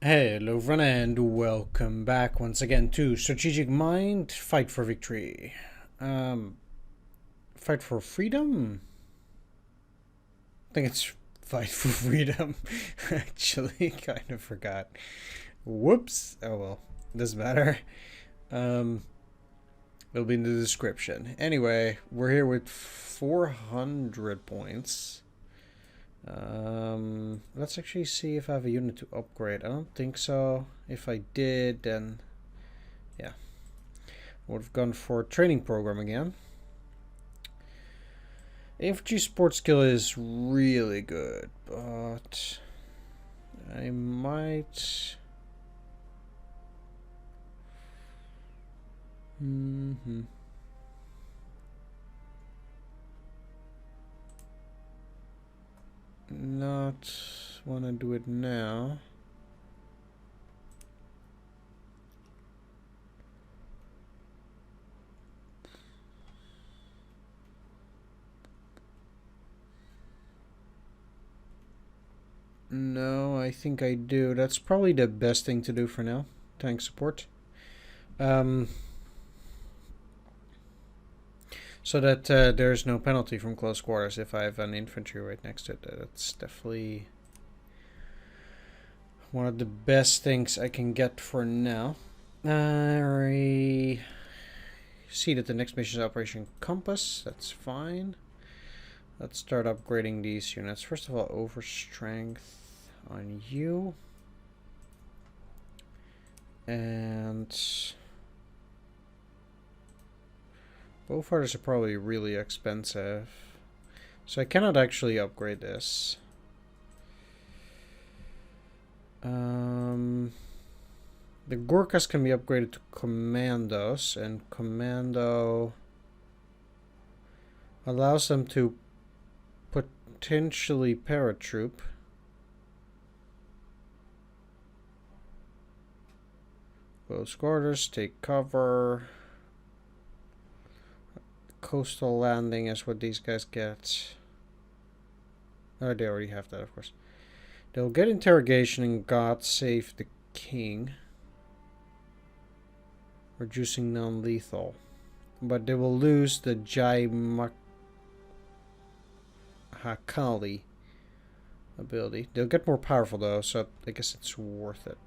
Hello everyone and welcome back once again to Strategic Mind, Fight for Victory. Fight for Freedom? I think it's Fight for Freedom. Actually, kind of forgot. Whoops. Oh well, doesn't matter. It'll be in the description. Anyway, we're here with 400 points. Let's actually see if I have a unit to upgrade. I don't think so. If I did, then yeah, would have gone for a training program again. Infantry support skill is really good, but I might not want to do it now. No, I think I do. That's probably the best thing to do for now. Tank support. So that there's no penalty from close quarters if I have an infantry right next to it. That's definitely one of the best things I can get for now. I see that the next mission is Operation Compass. That's fine. Let's start upgrading these units. First of all, overstrength on you. And Bowfighters are probably really expensive. So I cannot actually upgrade this. The Gurkhas can be upgraded to Commandos, and Commando allows them to potentially paratroop. Close quarters, take cover. Coastal landing is what these guys get. Oh, they already have that, of course. They'll get interrogation and God save the king. Reducing non-lethal. But they will lose the Jai Mahakali ability. They'll get more powerful though, so I guess it's worth it.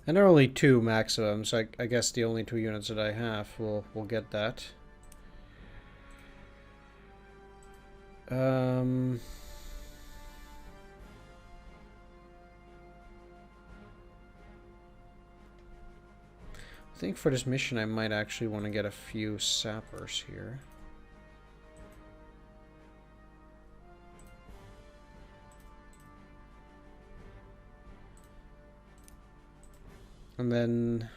And there are only 2 maximum, so I guess the only 2 units that I have will get that. I think for this mission I might actually want to get a few sappers here. And then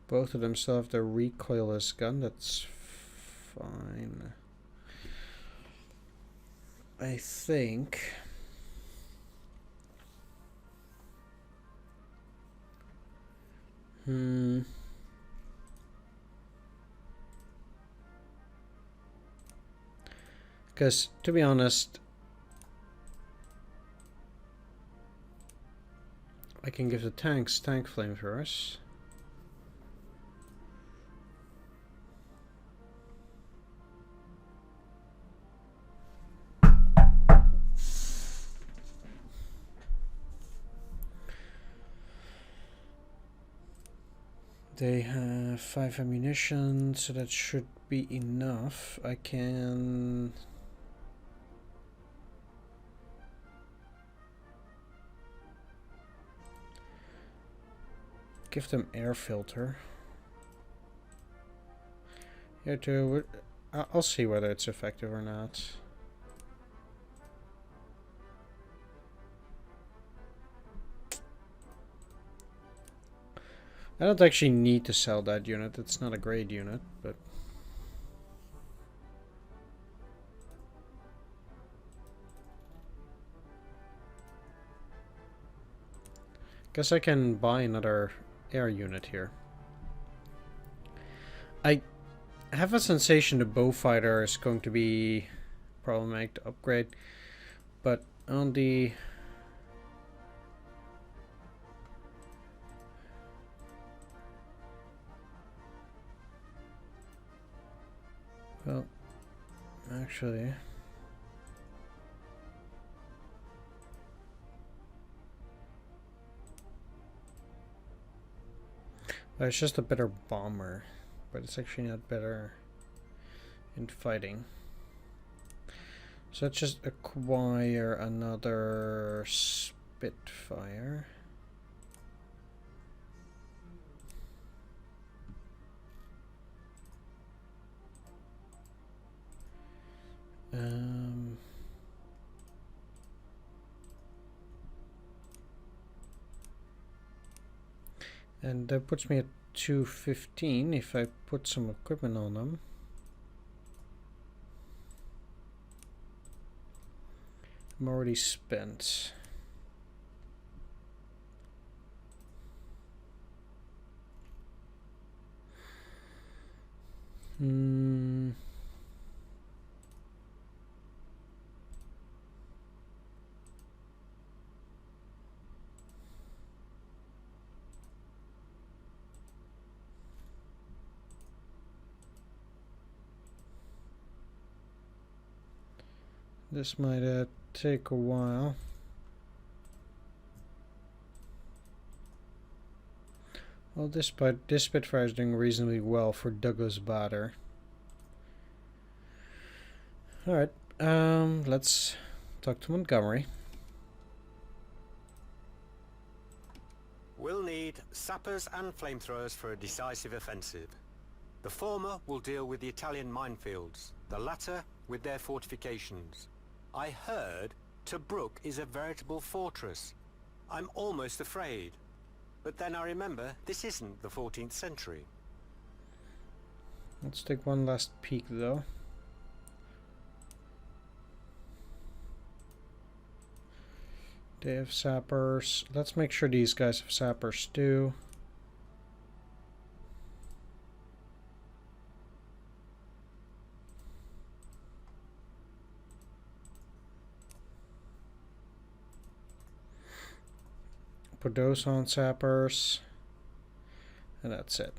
both of them still have their recoilless gun. That's fine. I think because to be honest, I can give the tanks tank flamethrowers. They have 5 ammunition, so that should be enough. I can give them air filter. Here too. I'll see whether it's effective or not. I don't actually need to sell that unit. It's not a great unit, but guess I can buy another air unit here. I have a sensation the Bowfighter is going to be problematic to upgrade, but on the actually. It's just a better bomber, but it's actually not better in fighting. So let's just acquire another Spitfire. And that puts me at 215 if I put some equipment on them. I'm already spent. This might take a while. Well, this Spitfire is doing reasonably well for Douglas Bader. Alright, let's talk to Montgomery. We'll need sappers and flamethrowers for a decisive offensive. The former will deal with the Italian minefields, the latter with their fortifications. I heard Tobruk is a veritable fortress. I'm almost afraid. But then I remember this isn't the 14th century. Let's take one last peek though. They have sappers. Let's make sure these guys have sappers too. Put those on sappers. And that's it.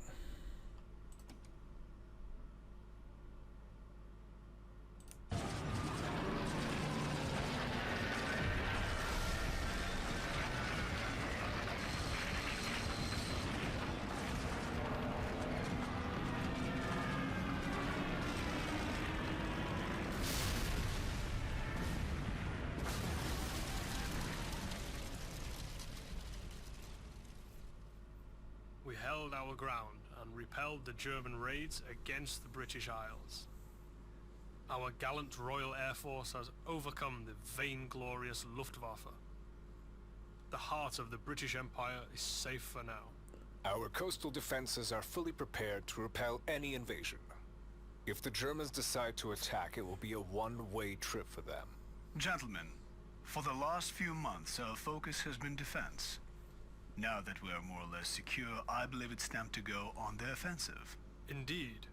We held our ground and repelled the German raids against the British Isles. Our gallant Royal Air Force has overcome the vainglorious Luftwaffe. The heart of the British Empire is safe for now. Our coastal defenses are fully prepared to repel any invasion. If the Germans decide to attack, it will be a one-way trip for them. Gentlemen, for the last few months, our focus has been defense. Now that we are more or less secure, I believe it's time to go on the offensive. Indeed,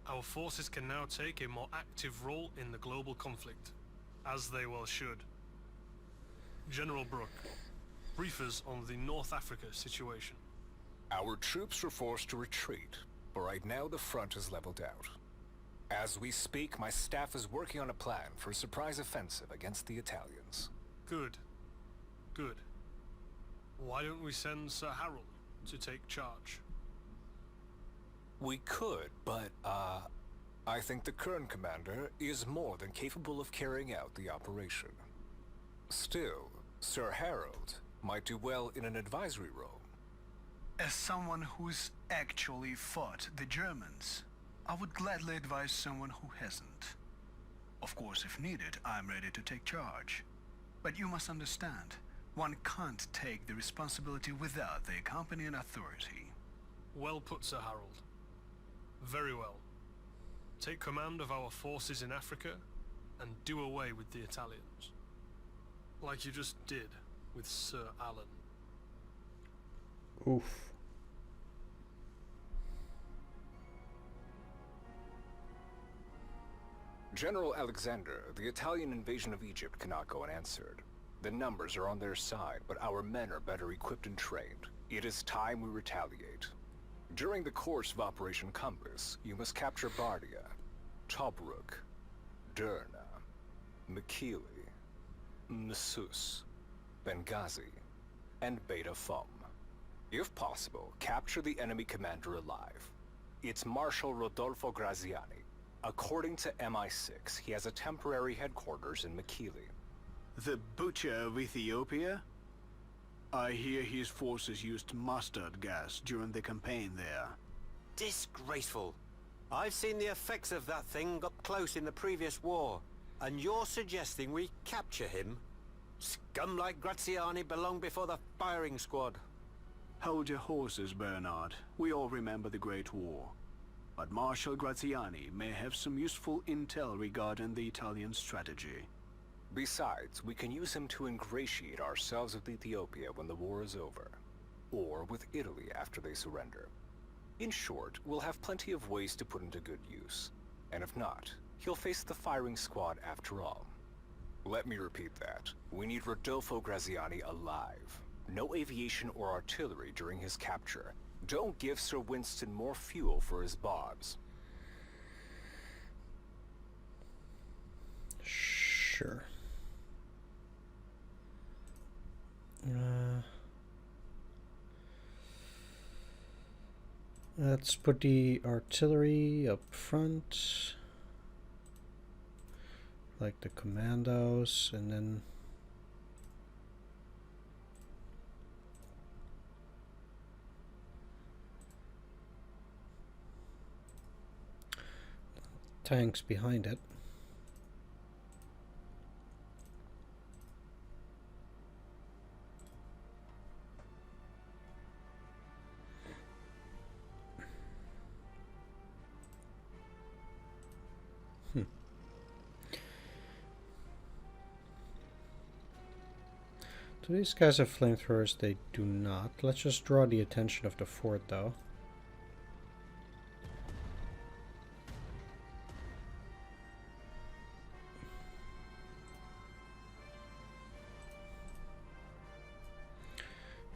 our forces can now take a more active role in the global conflict, as they well should. General Brooke, brief us on the North Africa situation. Our troops were forced to retreat, but right now the front is leveled out. As we speak, my staff is working on a plan for a surprise offensive against the Italians. Good. Good. Why don't we send Sir Harold to take charge? We could, but, I think the current commander is more than capable of carrying out the operation. Still, Sir Harold might do well in an advisory role. As someone who's actually fought the Germans, I would gladly advise someone who hasn't. Of course, if needed, I'm ready to take charge. But you must understand, one can't take the responsibility without the accompanying authority. Well put, Sir Harold. Very well. Take command of our forces in Africa and do away with the Italians. Like you just did with Sir Alan. Oof. General Alexander, the Italian invasion of Egypt cannot go unanswered. The numbers are on their side, but our men are better equipped and trained. It is time we retaliate. During the course of Operation Compass, you must capture Bardia, Tobruk, Derna, Mekili, Msus, Benghazi, and Beta Fum. If possible, capture the enemy commander alive. It's Marshal Rodolfo Graziani. According to MI6, he has a temporary headquarters in Mekili. The Butcher of Ethiopia? I hear his forces used mustard gas during the campaign there. Disgraceful. I've seen the effects of that thing up close in the previous war, and you're suggesting we capture him? Scum like Graziani belong before the firing squad. Hold your horses, Bernard. We all remember the Great War. But Marshal Graziani may have some useful intel regarding the Italian strategy. Besides, we can use him to ingratiate ourselves with Ethiopia when the war is over. Or with Italy after they surrender. In short, we'll have plenty of ways to put him to good use. And if not, he'll face the firing squad after all. Let me repeat that. We need Rodolfo Graziani alive. No aviation or artillery during his capture. Don't give Sir Winston more fuel for his bobs. Sure. Let's put the artillery up front, like the commandos, and then tanks behind it. Do these guys have flamethrowers? They do not. Let's just draw the attention of the fort, though.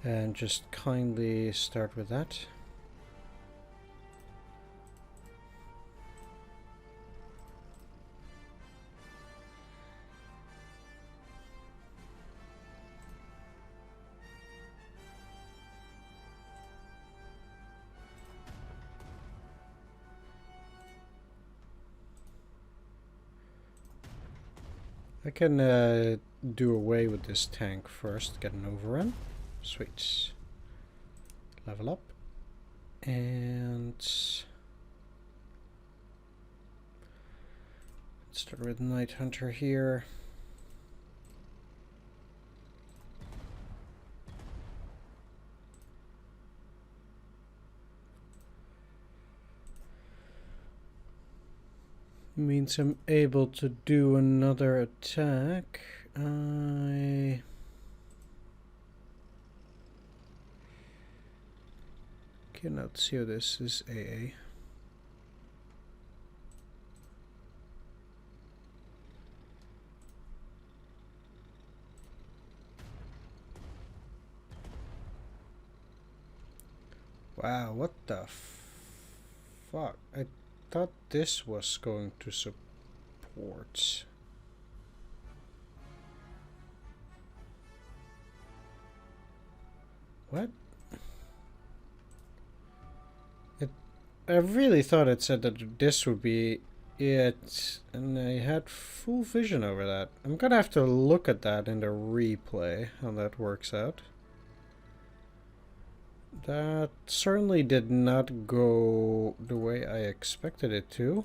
And just kindly start with that. I can do away with this tank first, get an overrun. Sweet. Level up. And start with Night Hunter here. Means I'm able to do another attack. I cannot see how this is AA. Wow, what the fuck? I thought this was going to support. What? I really thought it said that this would be it, and I had full vision over that. I'm gonna have to look at that in the replay, how that works out. That certainly did not go the way I expected it to.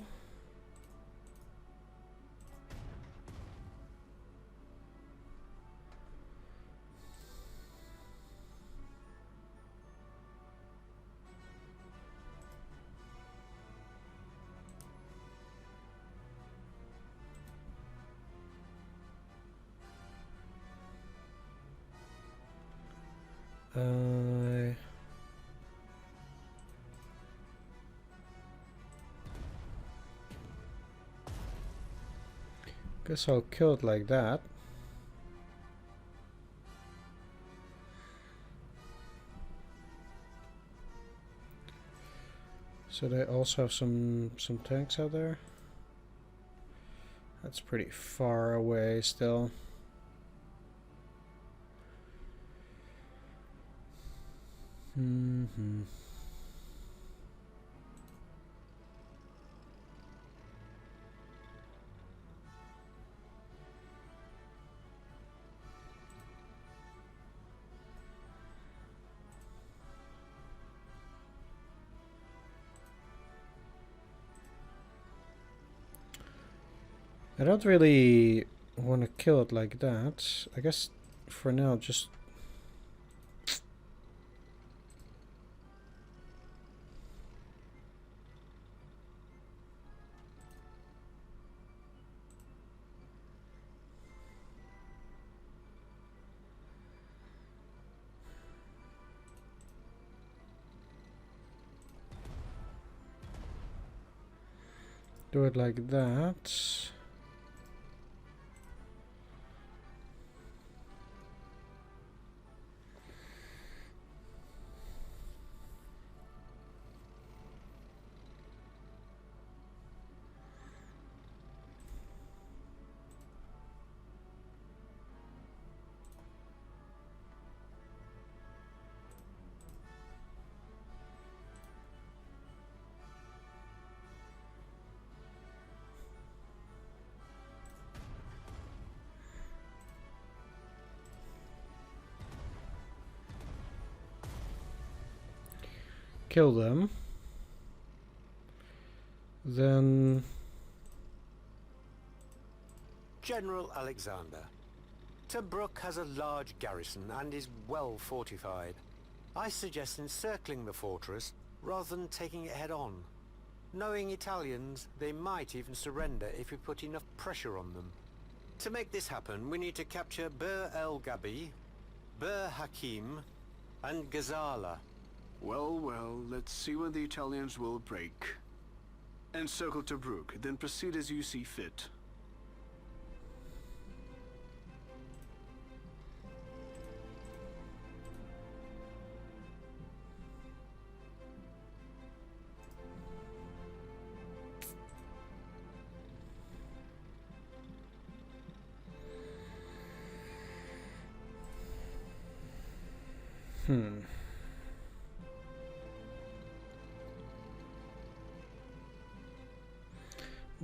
Guess I'll kill it like that. So they also have some tanks out there. That's pretty far away still. Mm-hmm. I don't really want to kill it like that. I guess for now just... do it like that. Kill them. Then... General Alexander, Tobruk has a large garrison and is well fortified. I suggest encircling the fortress rather than taking it head on. Knowing Italians, they might even surrender if we put enough pressure on them. To make this happen, we need to capture Bir el Gabi, Bir Hakim, and Ghazala. Well, well, let's see when the Italians will break. Encircle Tobruk, then proceed as you see fit.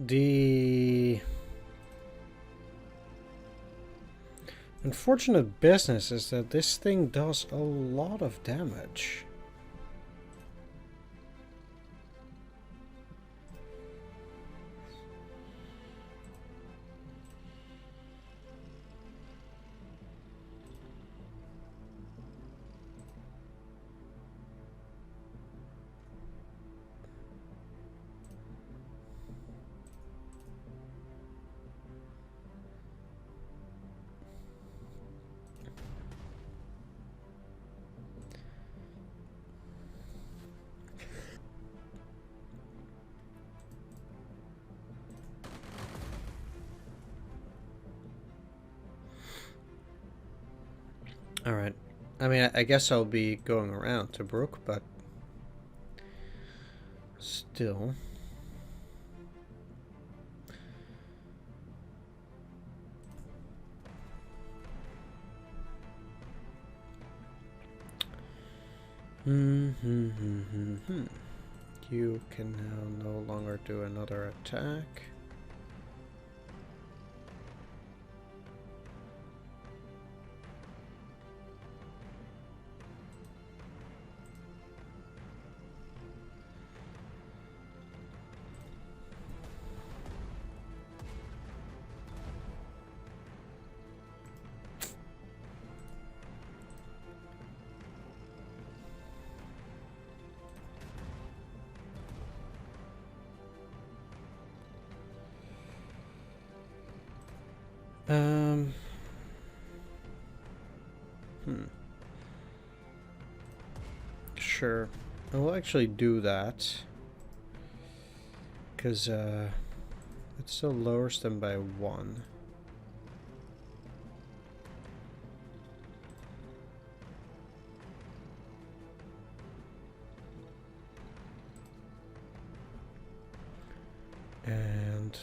The unfortunate business is that this thing does a lot of damage. Alright. I mean, I guess I'll be going around Tobruk, but still. You can now no longer do another attack. Sure. I will actually do that. Because, it still lowers them by 1. And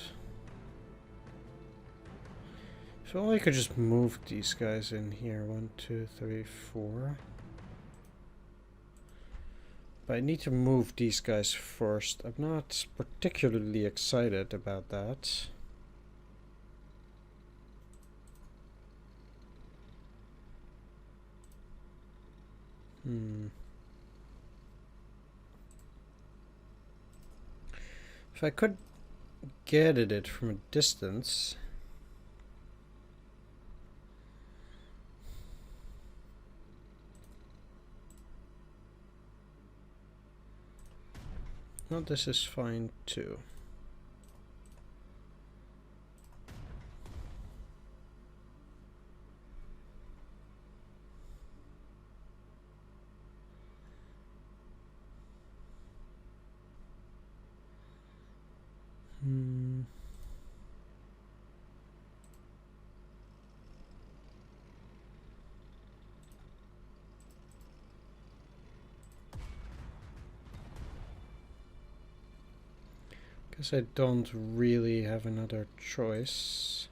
If only I could just move these guys in here. 1, 2, 3, 4. But I need to move these guys first. I'm not particularly excited about that. If I could get at it from a distance. Well, this is fine too. Guess I don't really have another choice.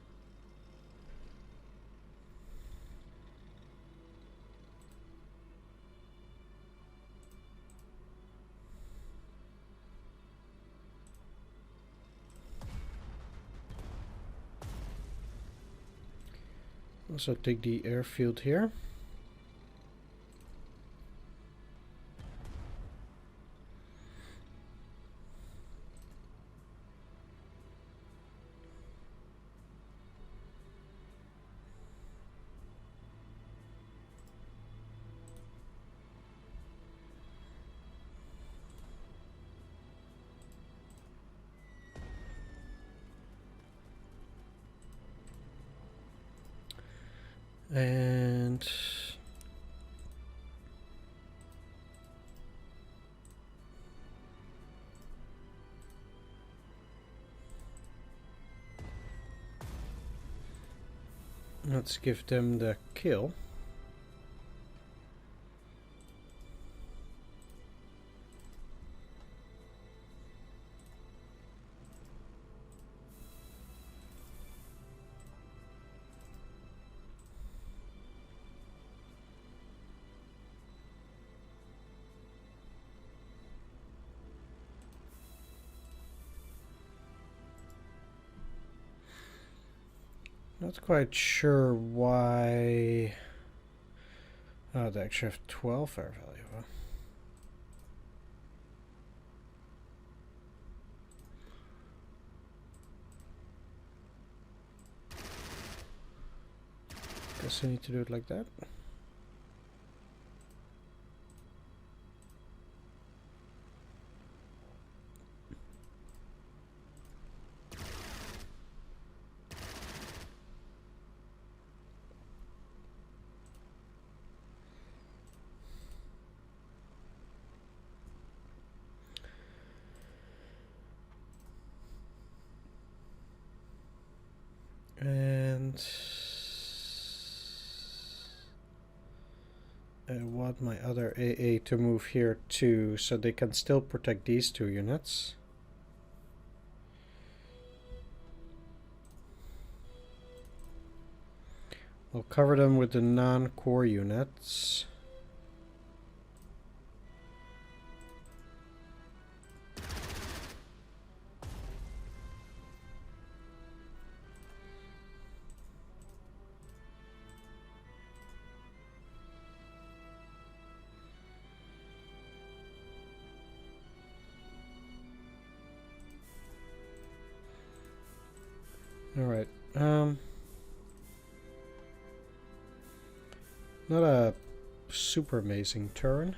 Also take the airfield here. And let's give them the kill. Not quite sure why. Oh, they actually have 12 air value. Huh? Guess I need to do it like that. And I want my other AA to move here too, so they can still protect these 2 units. I'll cover them with the non-core units. Alright, not a super amazing turn.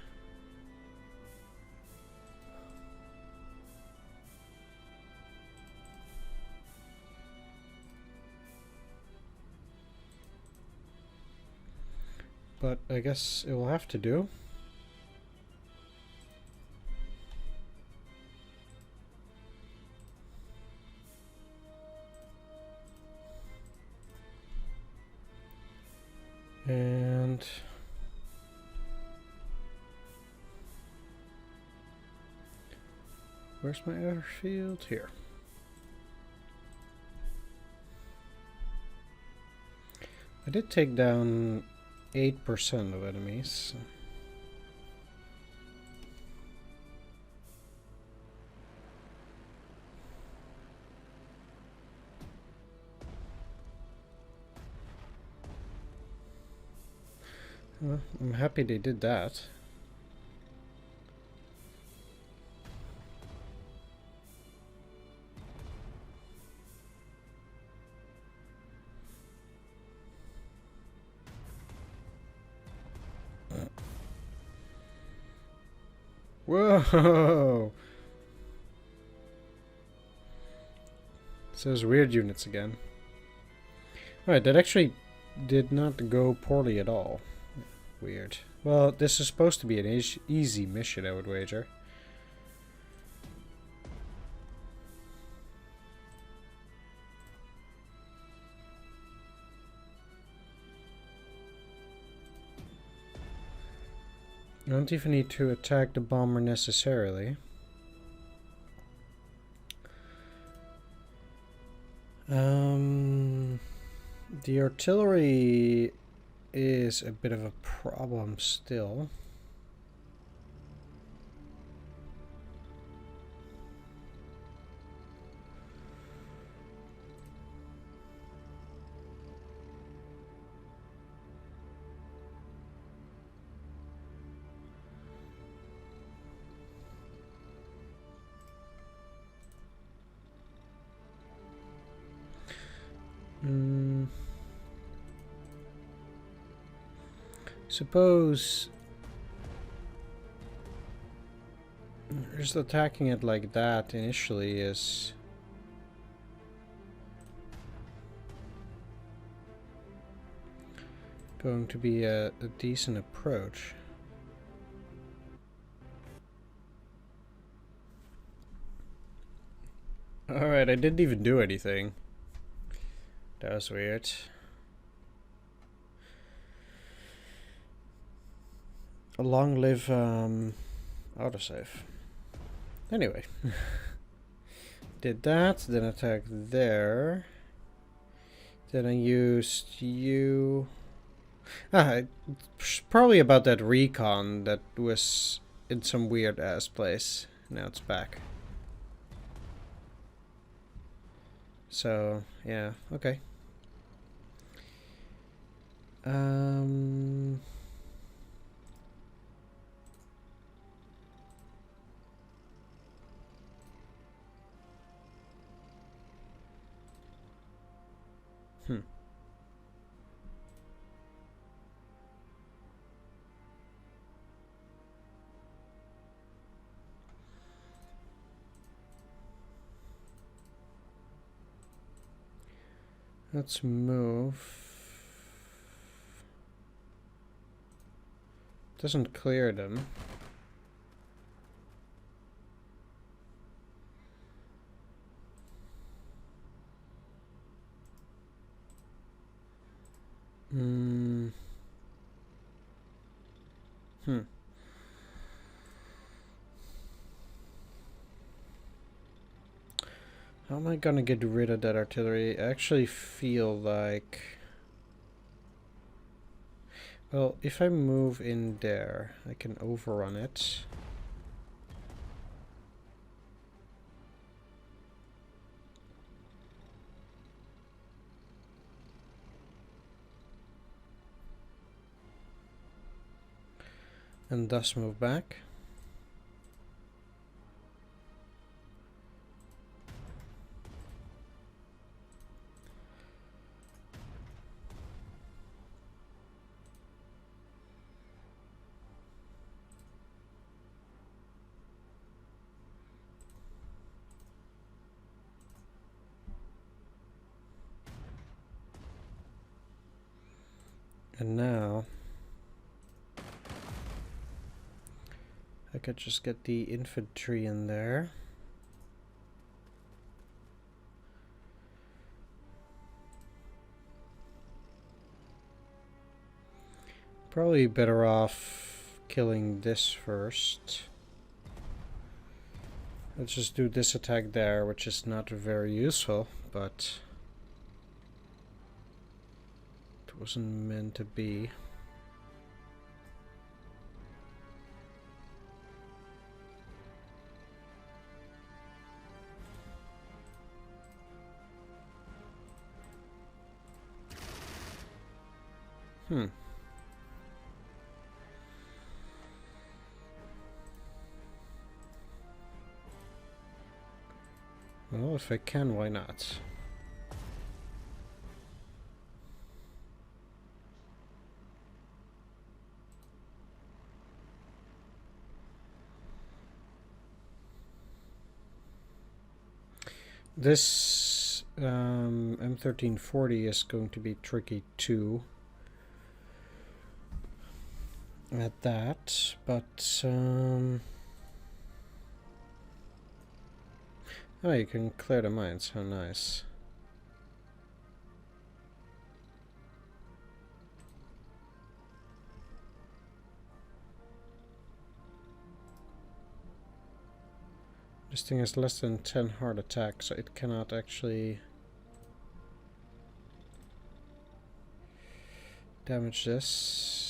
But I guess it will have to do. And where's my airfield? Here. I did take down 8% of enemies. Well, I'm happy they did that. Whoa! It says weird units again. Alright, that actually did not go poorly at all. Weird. Well, this is supposed to be an easy mission, I would wager. You don't even need to attack the bomber necessarily. The artillery is a bit of a problem still. Suppose just attacking it like that initially is going to be a decent approach. Alright, I didn't even do anything. That was weird. Long live autosave. Anyway. Did that, then attack there. Then I used you. It's probably about that recon that was in some weird ass place. Now it's back. So, yeah, okay. Let's move. Doesn't clear them. How am I gonna get rid of that artillery? I actually feel like... Well, if I move in there, I can overrun it. And thus move back. And now I could just get the infantry in there. Probably better off killing this first. Let's just do this attack there, which is not very useful, but wasn't meant to be. Well, if I can, why not? This M1340 is going to be tricky too. At that, but oh, you can clear the mines. How nice. This thing has less than 10 heart attack, so it cannot actually damage this.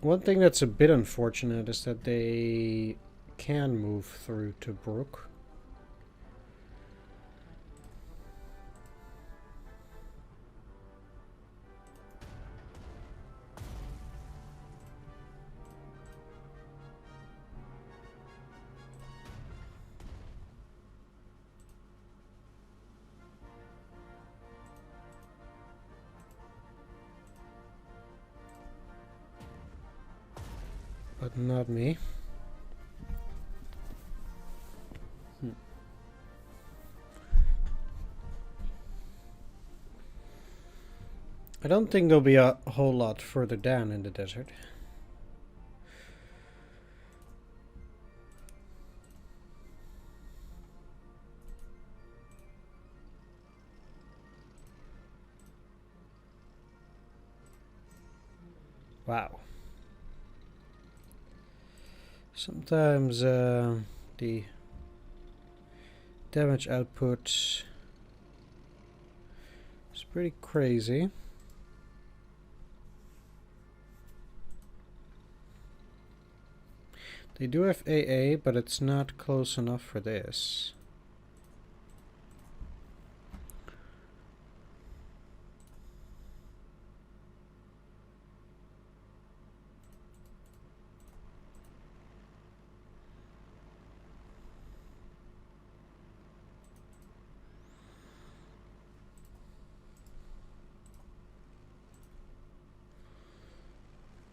One thing that's a bit unfortunate is that they can move through Tobruk. But not me. I don't think there'll be a whole lot further down in the desert. Wow. Sometimes the damage output is pretty crazy. They do have AA, but it's not close enough for this.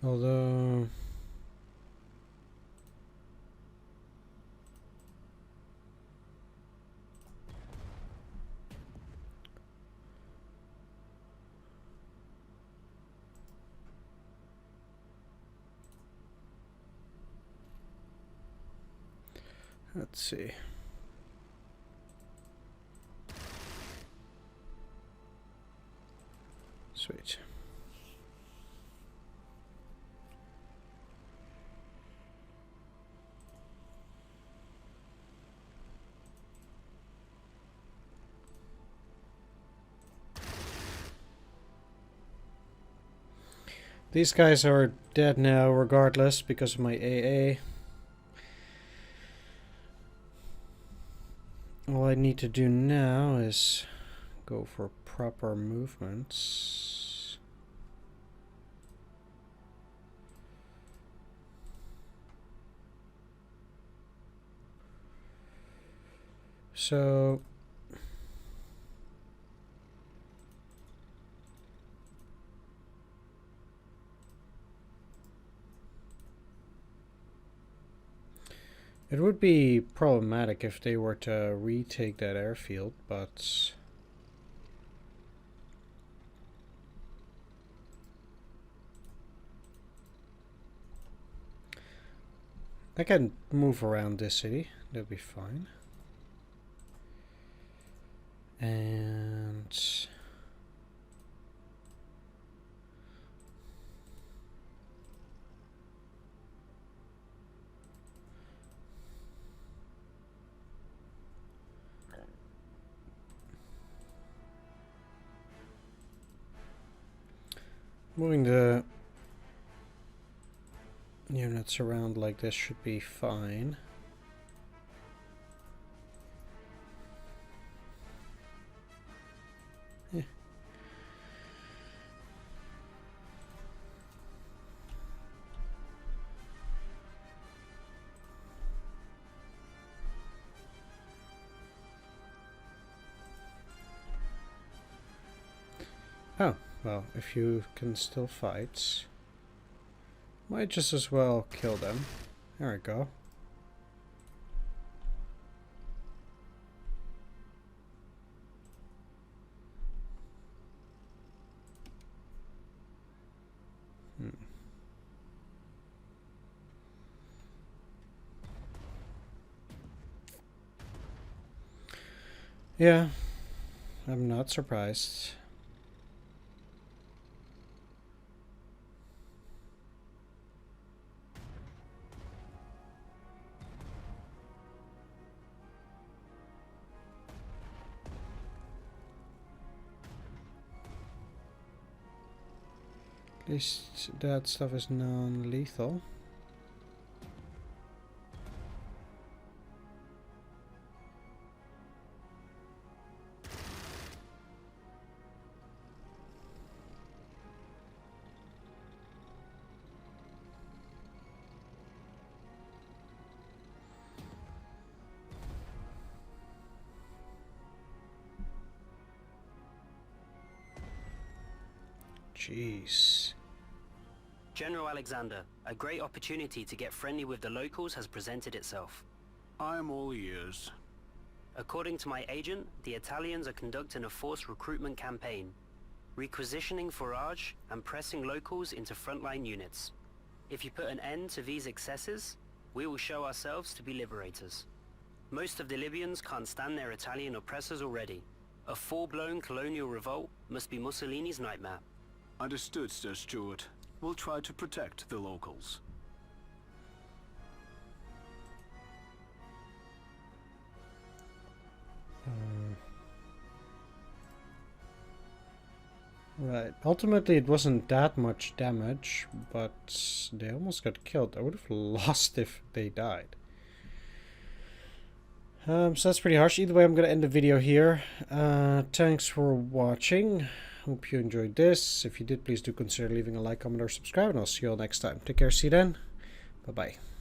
Although let's see. Sweet. These guys are dead now regardless because of my AA. All I need to do now is go for proper movements. So it would be problematic if they were to retake that airfield, but I can move around this city. That'll be fine. And moving the units around like this should be fine. Yeah. Oh, well, if you can still fight, might just as well kill them. There we go. Yeah, I'm not surprised. At least that stuff is non-lethal. Jeez. General Alexander, a great opportunity to get friendly with the locals has presented itself. I'm all ears. According to my agent, the Italians are conducting a forced recruitment campaign, requisitioning forage and pressing locals into frontline units. If you put an end to these excesses, we will show ourselves to be liberators. Most of the Libyans can't stand their Italian oppressors already. A full-blown colonial revolt must be Mussolini's nightmare. Understood, Sir Stuart. We'll try to protect the locals. Right. Ultimately, it wasn't that much damage, but they almost got killed. I would have lost if they died. So that's pretty harsh. Either way, I'm going to end the video here. Thanks for watching. Hope you enjoyed this. If you did, please do consider leaving a like, comment, or subscribe, and I'll see you all next time. Take care. See you then. Bye-bye.